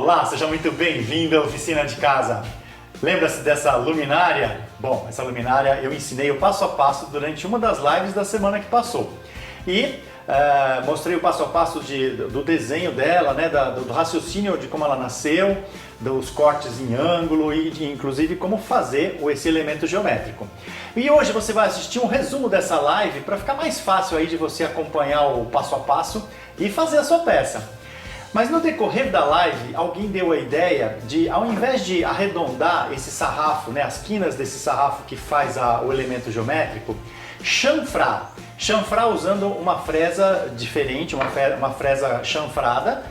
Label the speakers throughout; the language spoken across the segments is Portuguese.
Speaker 1: Olá, seja muito bem-vindo à Oficina de Casa. Lembra-se dessa luminária? Bom, essa luminária eu ensinei o passo a passo durante uma das lives da semana que passou. E mostrei o passo a passo do desenho dela, né, do raciocínio de como ela nasceu, dos cortes em ângulo e inclusive como fazer esse elemento geométrico. E hoje você vai assistir um resumo dessa live para ficar mais fácil aí de você acompanhar o passo a passo e fazer a sua peça. Mas no decorrer da live, alguém deu a ideia de, ao invés de arredondar esse sarrafo, né, as quinas desse sarrafo que faz o elemento geométrico, chanfrar. Chanfrar usando uma fresa diferente, uma fresa chanfrada.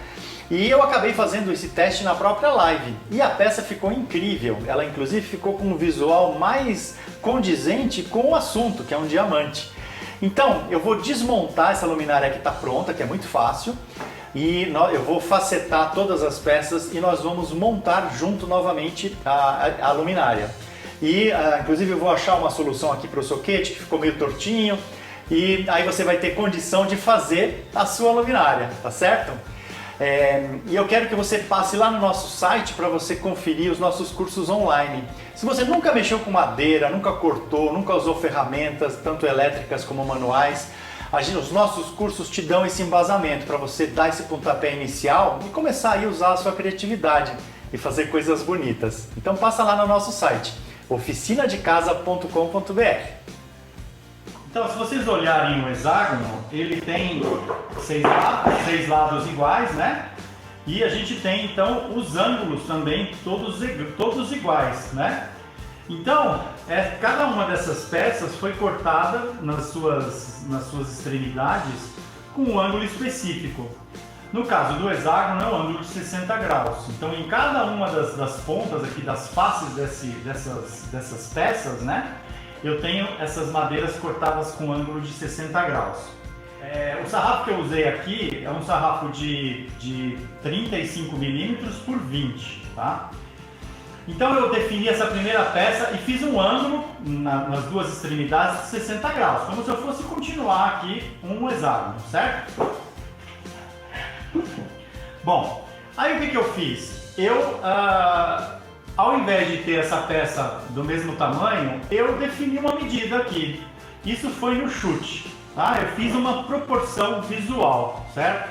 Speaker 1: E eu acabei fazendo esse teste na própria live. E a peça ficou incrível. Ela inclusive ficou com um visual mais condizente com o assunto, que é um diamante. Então, eu vou desmontar essa luminária que está pronta, que é muito fácil. E eu vou facetar todas as peças e nós vamos montar junto novamente a luminária. E inclusive eu vou achar uma solução aqui para o soquete que ficou meio tortinho. E aí você vai ter condição de fazer a sua luminária, tá certo? E eu quero que você passe lá no nosso site para você conferir os nossos cursos online. Se você nunca mexeu com madeira, nunca cortou, nunca usou ferramentas, tanto elétricas como manuais, os nossos cursos te dão esse embasamento para você dar esse pontapé inicial e começar a usar a sua criatividade e fazer coisas bonitas. Então passa lá no nosso site, oficinadecasa.com.br. Então, se vocês olharem o hexágono, ele tem seis lados iguais, né? E a gente tem então os ângulos também todos iguais, né? Então, cada uma dessas peças foi cortada nas suas extremidades com um ângulo específico. No caso do hexágono, é um ângulo de 60 graus. Então, em cada uma das pontas aqui, das faces dessas peças, né? Eu tenho essas madeiras cortadas com ângulo de 60 graus. O sarrafo que eu usei aqui é um sarrafo de 35 milímetros por 20, tá? Então eu defini essa primeira peça e fiz um ângulo nas duas extremidades de 60 graus, como se eu fosse continuar aqui um hexágono, certo? Bom, aí o que eu fiz? Ao invés de ter essa peça do mesmo tamanho, eu defini uma medida aqui. Isso foi no chute, tá? Eu fiz uma proporção visual, certo?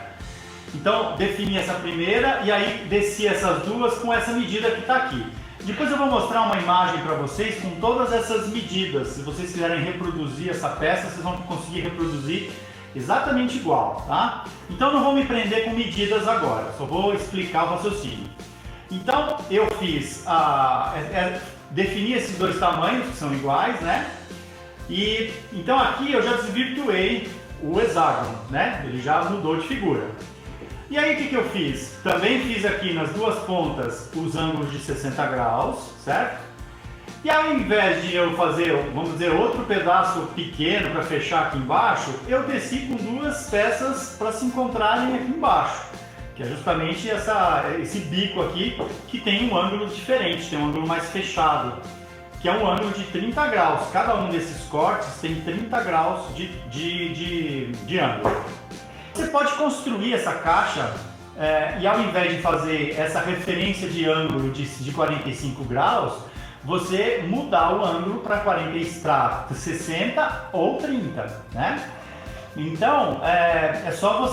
Speaker 1: Então defini essa primeira e aí desci essas duas com essa medida que está aqui. Depois eu vou mostrar uma imagem para vocês com todas essas medidas. Se vocês quiserem reproduzir essa peça, vocês vão conseguir reproduzir exatamente igual, tá? Então não vou me prender com medidas agora, só vou explicar o raciocínio. Então eu fiz, defini esses dois tamanhos que são iguais, né? E então aqui eu já desvirtuei o hexágono, né? Ele já mudou de figura. E aí o que eu fiz? Também fiz aqui nas duas pontas os ângulos de 60 graus, certo? E ao invés de eu fazer, vamos dizer, outro pedaço pequeno para fechar aqui embaixo, eu desci com duas peças para se encontrarem aqui embaixo. Que é justamente esse bico aqui que tem um ângulo diferente, tem um ângulo mais fechado, que é um ângulo de 30 graus. Cada um desses cortes tem 30 graus de ângulo. Você pode construir essa caixa e ao invés de fazer essa referência de ângulo de 45 graus, você mudar o ângulo para 60 ou 30, né? Então, é só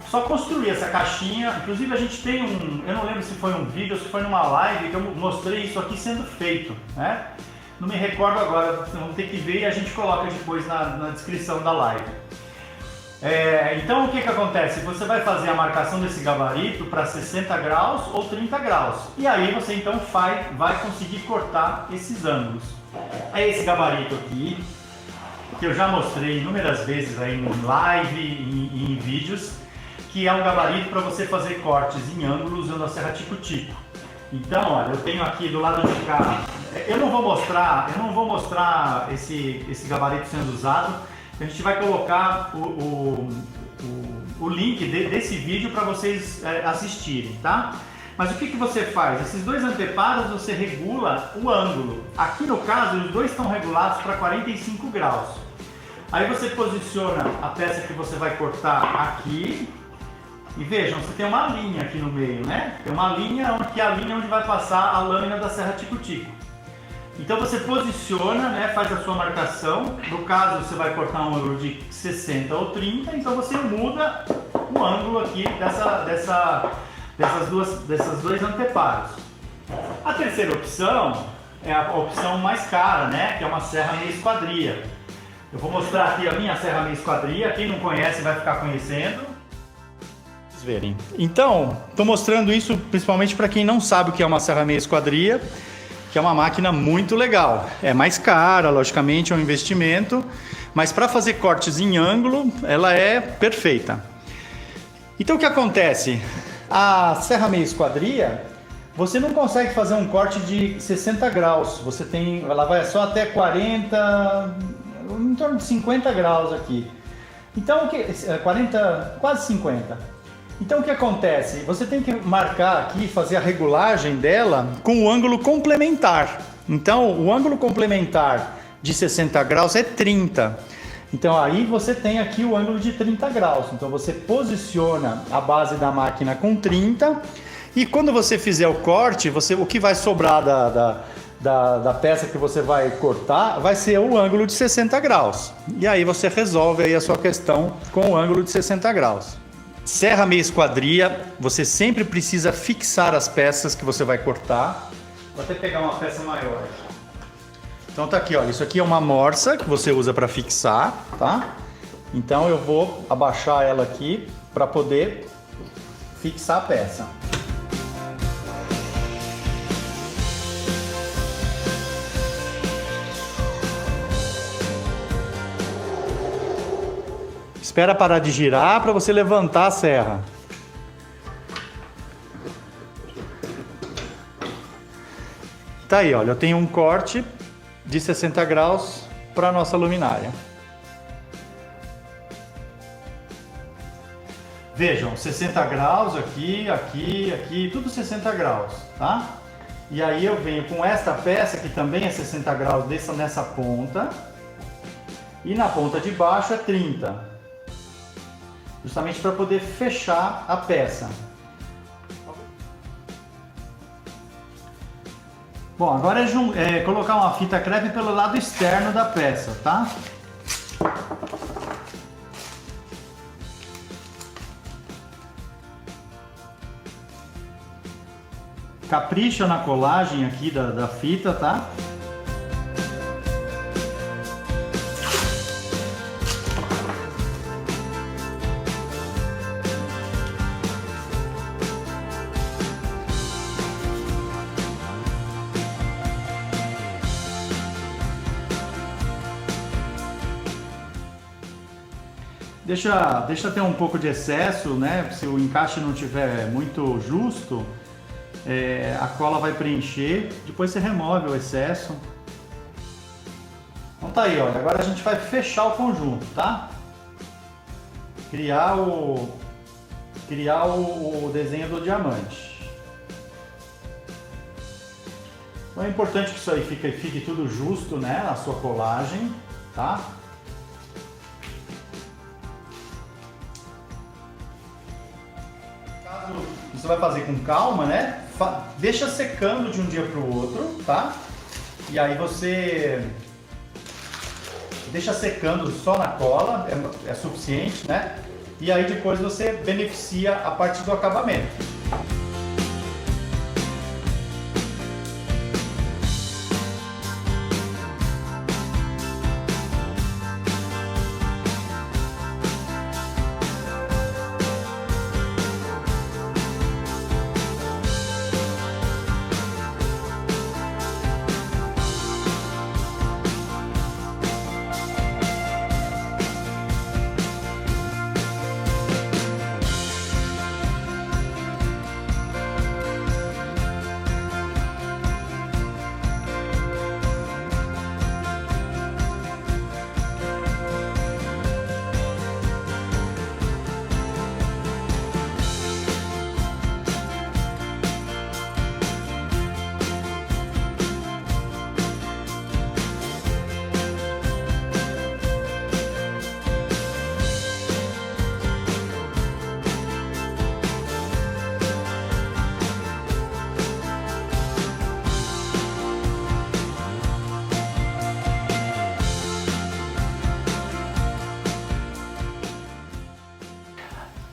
Speaker 1: só construir essa caixinha. Inclusive a gente tem eu não lembro se foi um vídeo ou se foi numa live que eu mostrei isso aqui sendo feito, né? Não me recordo agora, vamos ter que ver e a gente coloca depois na descrição da live. Então o que acontece? Você vai fazer a marcação desse gabarito para 60 graus ou 30 graus. E aí você então vai conseguir cortar esses ângulos. É esse gabarito aqui, que eu já mostrei inúmeras vezes aí em live e em vídeos, que é um gabarito para você fazer cortes em ângulo usando a serra tico-tico. Então, olha, eu tenho aqui do lado de cá, eu não vou mostrar esse gabarito sendo usado. A gente vai colocar o link desse vídeo para vocês assistirem, tá? Mas o que você faz? Esses dois anteparos você regula o ângulo. Aqui no caso, os dois estão regulados para 45 graus. Aí você posiciona a peça que você vai cortar aqui E vejam, você tem uma linha aqui no meio, né? Tem uma linha que é a linha onde vai passar a lâmina da serra tico-tico. Então você posiciona, né, faz a sua marcação. No caso, você vai cortar um ângulo de 60 ou 30, então você muda o ângulo aqui desses dois anteparos. A terceira opção é a opção mais cara, né, que é uma serra meia esquadria. Eu vou mostrar aqui a minha serra meia esquadria. Quem não conhece vai ficar conhecendo. Vocês verem. Então, estou mostrando isso principalmente para quem não sabe o que é uma serra meia esquadria, que é uma máquina muito legal. É mais cara, logicamente, é um investimento, mas para fazer cortes em ângulo, ela é perfeita. Então o que acontece? A serra meia esquadria, você não consegue fazer um corte de 60 graus. Ela vai só até 40, em torno de 50 graus aqui. Então, 40, quase 50. Então o que acontece? Você tem que marcar aqui, fazer a regulagem dela com o ângulo complementar. Então o ângulo complementar de 60 graus é 30. Então aí você tem aqui o ângulo de 30 graus. Então você posiciona a base da máquina com 30 e quando você fizer o corte, o que vai sobrar da peça que você vai cortar vai ser o ângulo de 60 graus. E aí você resolve aí a sua questão com o ângulo de 60 graus. Serra meia esquadria, você sempre precisa fixar as peças que você vai cortar. Vou até pegar uma peça maior. Então tá aqui, olha, isso aqui é uma morsa que você usa para fixar, tá? Então eu vou abaixar ela aqui para poder fixar a peça. Espera parar de girar para você levantar a serra. Tá aí, olha, eu tenho um corte de 60 graus para a nossa luminária. Vejam, 60 graus aqui, tudo 60 graus, tá? E aí eu venho com esta peça que também é 60 graus nessa ponta. E na ponta de baixo é 30. Justamente para poder fechar a peça. Bom, agora é colocar uma fita crepe pelo lado externo da peça, tá? Capricha na colagem aqui da fita, tá? Deixa ter um pouco de excesso, né? Se o encaixe não tiver muito justo, a cola vai preencher, depois você remove o excesso. Então tá aí, olha, agora a gente vai fechar o conjunto, tá? Criar o desenho do diamante. Então é importante que isso aí fique tudo justo, né? A sua colagem, tá? Você vai fazer com calma, né? Deixa secando de um dia para o outro, tá? E aí você deixa secando só na cola, é suficiente, né? E aí depois você beneficia a parte do acabamento.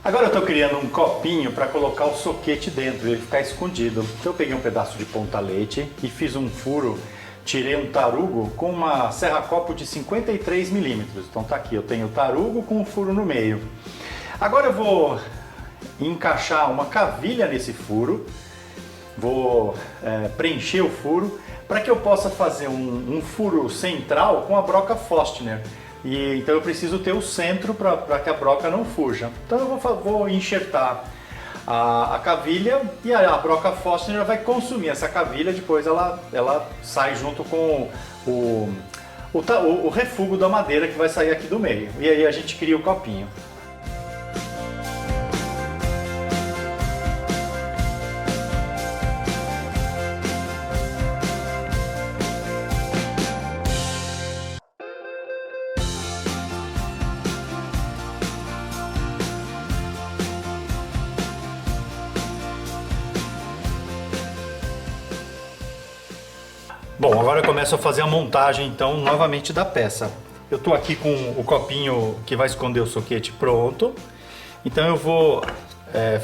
Speaker 1: Agora eu estou criando um copinho para colocar o soquete dentro, ele ficar escondido. Então eu peguei um pedaço de ponta-leite e fiz um furo, tirei um tarugo com uma serra-copo de 53 milímetros. Então tá aqui, eu tenho o tarugo com um furo no meio. Agora eu vou encaixar uma cavilha nesse furo, vou preencher o furo para que eu possa fazer um furo central com a broca Forstner. Então eu preciso ter o centro para que a broca não fuja. Então eu vou enxertar a cavilha e a broca Forstner vai consumir essa cavilha, depois ela sai junto com o refúgio da madeira que vai sair aqui do meio. E aí a gente cria o copinho. Bom, agora eu começo a fazer a montagem então novamente da peça. Eu estou aqui com o copinho que vai esconder o soquete pronto. Então eu vou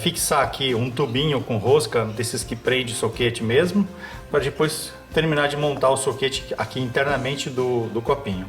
Speaker 1: fixar aqui um tubinho com rosca, desses que prende soquete mesmo, para depois terminar de montar o soquete aqui internamente do copinho.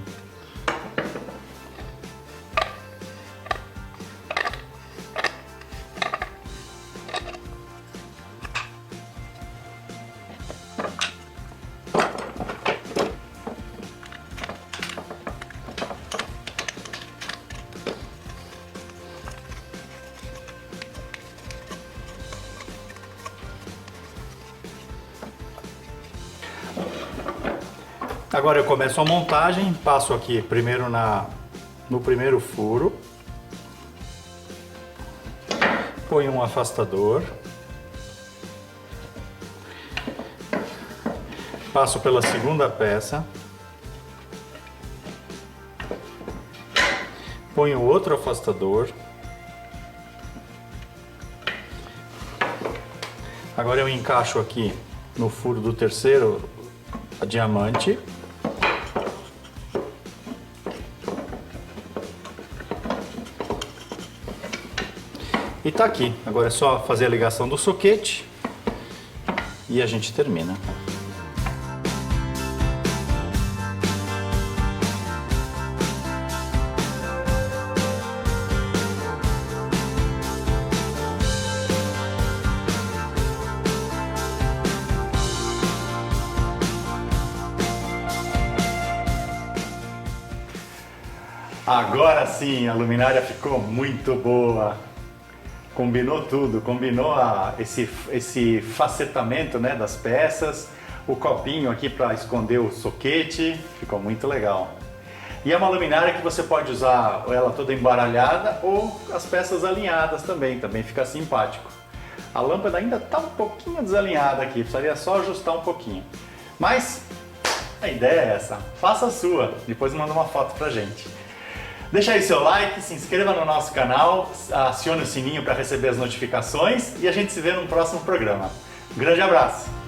Speaker 1: Agora eu começo a montagem, passo aqui primeiro no primeiro furo, ponho um afastador, passo pela segunda peça, ponho outro afastador, agora eu encaixo aqui no furo do terceiro a diamante. E tá aqui, agora é só fazer a ligação do soquete e a gente termina. Agora sim, a luminária ficou muito boa. Combinou tudo, combinou esse facetamento, né, das peças, o copinho aqui para esconder o soquete, ficou muito legal. E é uma luminária que você pode usar ela toda embaralhada ou as peças alinhadas também fica simpático. A lâmpada ainda está um pouquinho desalinhada aqui, precisaria só ajustar um pouquinho. Mas a ideia é essa, faça a sua, depois manda uma foto pra gente. Deixa aí seu like, se inscreva no nosso canal, acione o sininho para receber as notificações e a gente se vê no próximo programa. Um grande abraço!